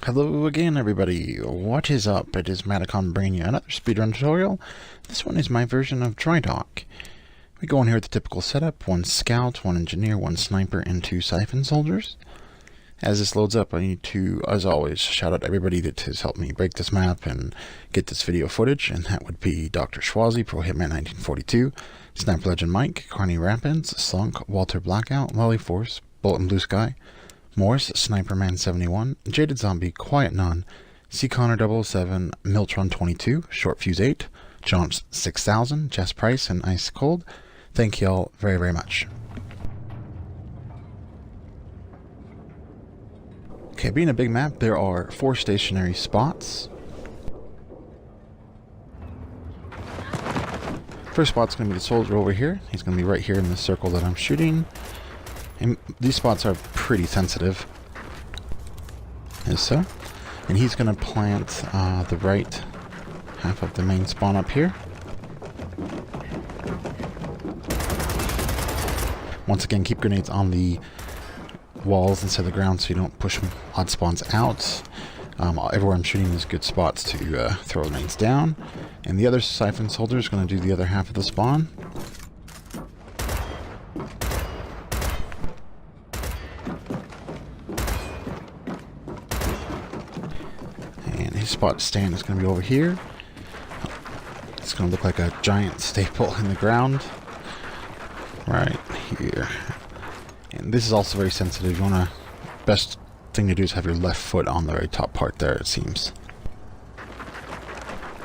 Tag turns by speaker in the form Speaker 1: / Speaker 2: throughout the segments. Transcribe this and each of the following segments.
Speaker 1: Hello again, everybody. What is up? It is Madicon bringing you another speedrun tutorial. This one is my version of Drydock. We go in here with the typical setup: one scout, one engineer, one sniper, and two siphon soldiers. As this loads up, I need to, as always, shout out everybody that has helped me break this map and get this video footage, and that would be Dr. Schwazi, Pro Hitman 1942, Sniper Legend Mike, Carney Rapids, Slunk, Walter Blackout, Lolly Force, Bullet and Blue Sky, Morris, Sniper Man 71, Jaded Zombie, Quiet Nun, C. Connor 007, Miltron 22, Short Fuse 8, John 6000, Jess Price, and Ice Cold. Thank you all very, very much. Okay, being a big map, there are 4 stationary spots. First spot's going to be the soldier over here. He's going to be right here in the circle that I'm shooting. And these spots are pretty sensitive, as so. And he's going to plant the right half of the main spawn up here. Once again, keep grenades on the walls instead of the ground so you don't push odd spawns out. Everywhere I'm shooting is good spots to throw grenades down. And the other siphon soldier is going to do the other half of the spawn. Spot to stand is going to be over here. It's going to look like a giant staple in the ground right here. And this is also very sensitive. You want to, best thing to do is have your left foot on the very top part there, it seems.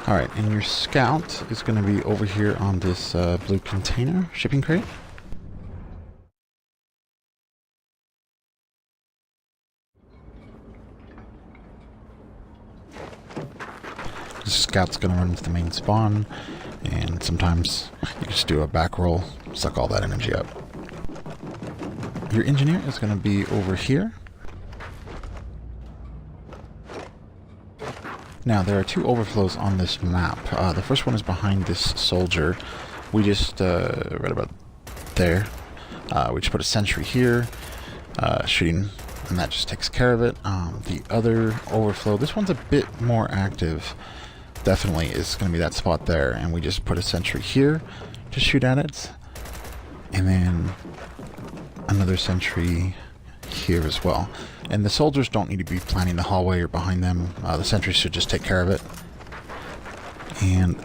Speaker 1: Alright, and your scout is going to be over here on this blue container shipping crate. The scout's going to run into the main spawn, and sometimes you just do a back roll, suck all that energy up. Your engineer is going to be over here. Now, there are 2 overflows on this map. The first one is behind this soldier. We just, right about there, we just put a sentry here, shooting, and that just takes care of it. The other overflow, this one's a bit more active. Definitely is going to be that spot there, and we just put a sentry here to shoot at it, and then another sentry here as well. And the soldiers don't need to be planning the hallway or behind them. The sentries should just take care of it. And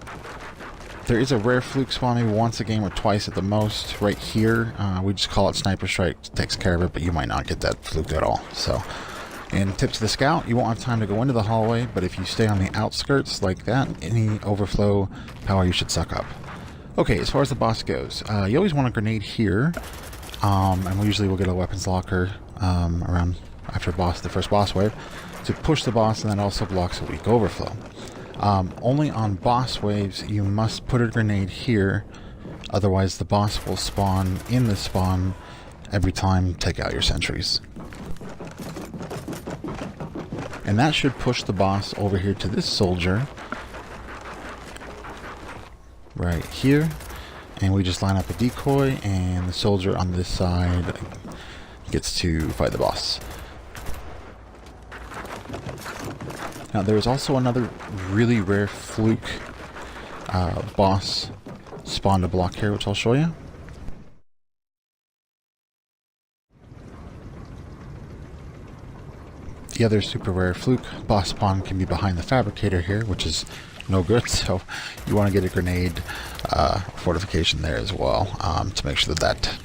Speaker 1: there is a rare fluke spawn, maybe once a game or twice at the most, right here. We just call it Sniper Strike, it takes care of it, but you might not get that fluke at all. So. And tip to the scout, you won't have time to go into the hallway, but if you stay on the outskirts like that, any overflow power you should suck up. Okay, as far as the boss goes, you always want a grenade here, and we usually will get a weapons locker around after the first boss wave to push the boss, and that also blocks a weak overflow. Only on boss waves you must put a grenade here, otherwise the boss will spawn in the spawn every time. Take out your sentries. And that should push the boss over here to this soldier right here. And we just line up a decoy, and the soldier on this side gets to fight the boss. Now there's also another really rare fluke boss spawn to block here, which I'll show you. The other super rare fluke boss spawn can be behind the Fabricator here, which is no good, so you want to get a grenade fortification there as well to make sure that that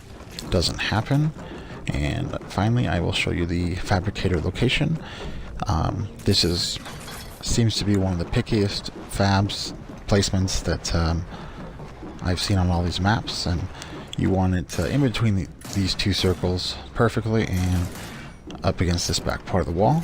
Speaker 1: doesn't happen. And finally, I will show you the Fabricator Location. This seems to be one of the pickiest fabs placements that I've seen on all these maps, and you want it in between these 2 circles perfectly, and up against this back part of the wall.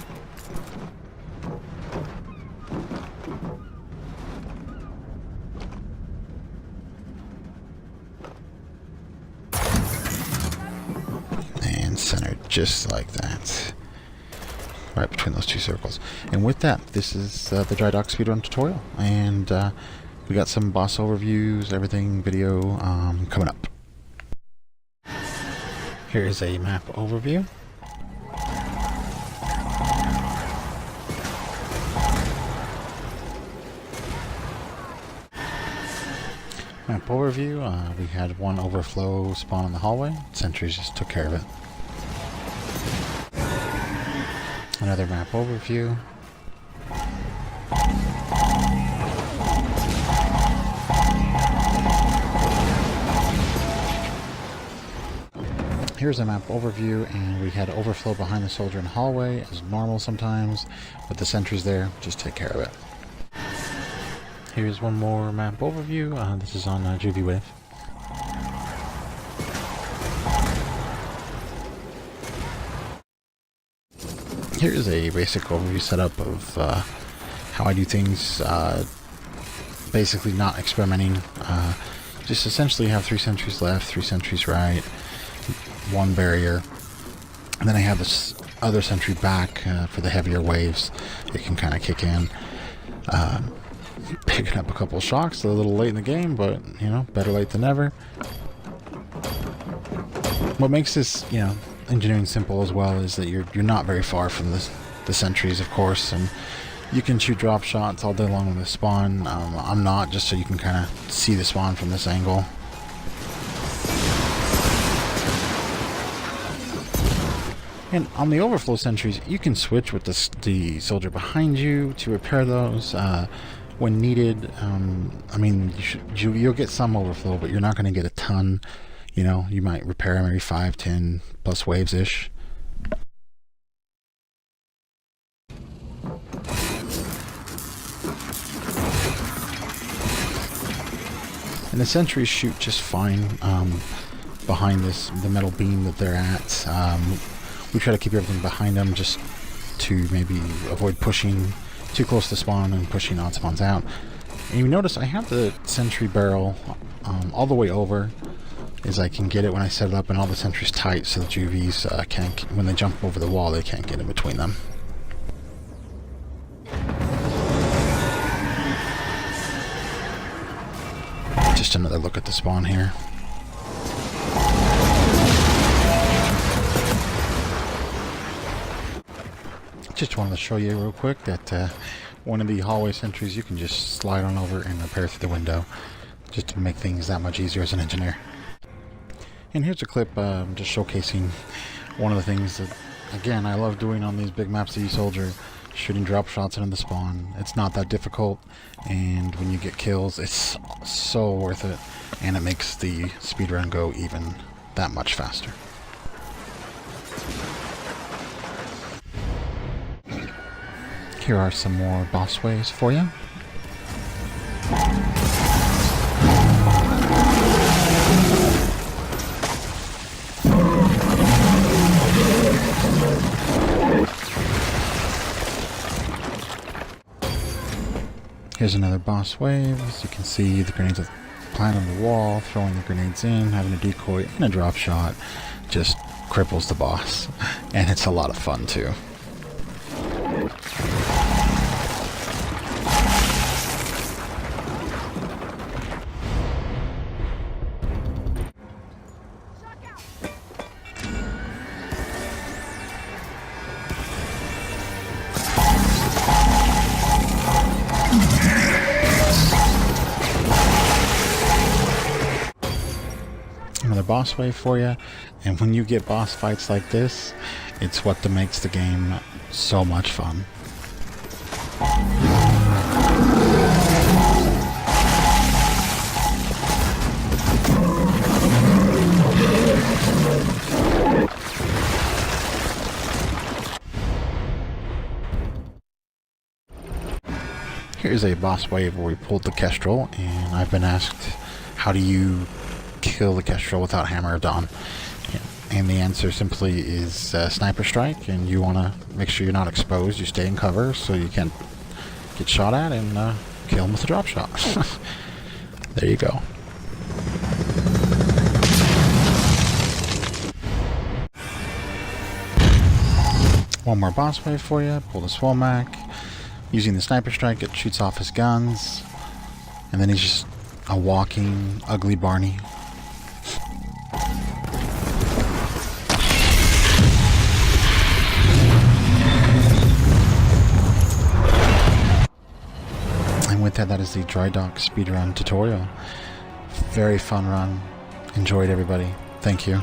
Speaker 1: And centered just like that. Right between those 2 circles. And with that, this is the Drydock speedrun tutorial. And we got some boss overviews, everything, video coming up. Here's a map overview. Map overview, we had one overflow spawn in the hallway. Sentries just took care of it. Another map overview. Here's a map overview, and we had overflow behind the soldier in the hallway, as normal sometimes, with the sentries there, just take care of it. Here's one more map overview, this is on Juvie Wave. Here's a basic overview setup of how I do things, basically not experimenting, just essentially have 3 sentries left, 3 sentries right, 1 barrier, and then I have this other sentry back for the heavier waves. It can kind of kick in. Picking up a couple of shocks, a little late in the game, but you know, better late than never. What makes this, you know, engineering simple as well is that you're not very far from the sentries, of course, and you can shoot drop shots all day long with the spawn. I'm not, just so you can kind of see the spawn from this angle. And on the overflow sentries, you can switch with the soldier behind you to repair those when needed. I mean, you'll get some overflow, but you're not going to get a ton. You know, you might repair them every 5, 10 plus waves-ish. And the sentries shoot just fine behind the metal beam that they're at. We try to keep everything behind them just to maybe avoid pushing too close to spawn and pushing odd spawns out. And you notice I have the sentry barrel all the way over as I can get it when I set it up, and all the sentries tight so the Juvies can't, when they jump over the wall, they can't get in between them. Just another look at the spawn here. Just wanted to show you real quick that one of the hallway sentries you can just slide on over and repair through the window, just to make things that much easier as an engineer. And here's a clip just showcasing one of the things that, again, I love doing on these big maps of E-Soldier, shooting drop shots into the spawn. It's not that difficult, and when you get kills, it's so worth it, and it makes the speedrun go even that much faster. Here are some more boss waves for you. Here's another boss wave. As you can see, the grenades are planted on the wall, throwing the grenades in, having a decoy and a drop shot just cripples the boss. And it's a lot of fun too. Another boss wave for you, and when you get boss fights like this, it's what makes the game so much fun. Here's a boss wave where we pulled the Kestrel, and I've been asked, how do you kill the Kestrel without Hammer of Dawn? And the answer simply is sniper strike, and you want to make sure you're not exposed. You stay in cover so you can't get shot at, and kill him with a drop shot. There you go. One more boss wave for you. Pull the Swomac. Using the sniper strike, it shoots off his guns, and then he's just a walking ugly Barney. And with that, that is the Drydock speedrun tutorial. Very fun run. Enjoyed, everybody. Thank you.